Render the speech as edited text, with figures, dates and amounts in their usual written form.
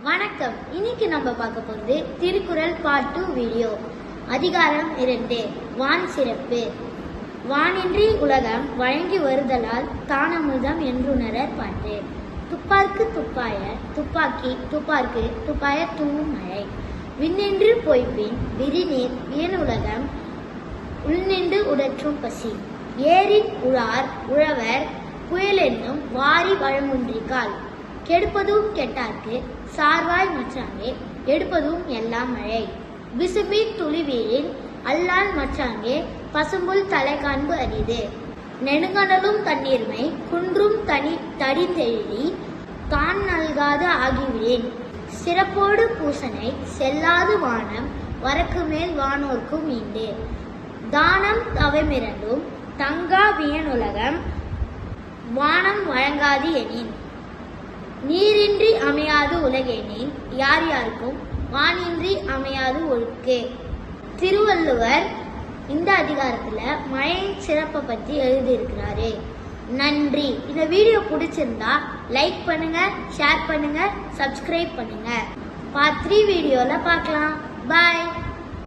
வணக்கம். இன்னைக்கு நம்ம பார்க்க போகிறது திருக்குறள் பார்ட் 2 வீடியோ. அதிகாரம் 2, வான் சிறப்பு. வானின்றி உலகம் வழங்கி வருதலால் தானமுதம் என்றுணரர் பாட்டு. துப்பார்க்கு துப்பாய துப்பாக்கி துப்பார்க்கு துப்பாய தூவும் மழை. விண்ணின்று பொய்ப்பின் விரிநீர் வியனுலகம் உள்நின்று உடற்றும் பசி. ஏரின் உழார் உழவர் புயலென்னும் வாரி வழங்குன்றிக்கால். கெடுப்பதும் கெட்டார்க்கு சார்வாய் மச்சாங்கே எடுப்பதும் எல்லாம் மழை. விசும்பி துளிவீரின் அல்லால் மச்சாங்கே பசும்புல் தலை காண்பு அரிது. நெடுங்கடலும் தண்ணீர்மை குன்றும் தடிந்தெழி தான் நல்காது ஆகிவிடேன். சிறப்போடு பூசனை செல்லாது வானம் வரக்கு மேல் வானோர்க்கும் ஈண்டே. தானம் தவமிரண்டும் தங்கா வியனுலகம் வானம் வழங்காது எனின். நீரின்றி அமையாது உலகெனின் யார் யாருக்கும் வானின்றி அமையாது ஒழுக்கே. திருவள்ளுவர் இந்த அதிகாரத்துல மழையின் சிறப்பை பத்தி எழுதியிருக்கிறாரு. நன்றி. இந்த வீடியோ பிடிச்சிருந்தா லைக் பண்ணுங்க, ஷேர் பண்ணுங்க, சப்ஸ்கிரைப் பண்ணுங்க. பார்ட் 3 வீடியோல பார்க்கலாம். பாய்.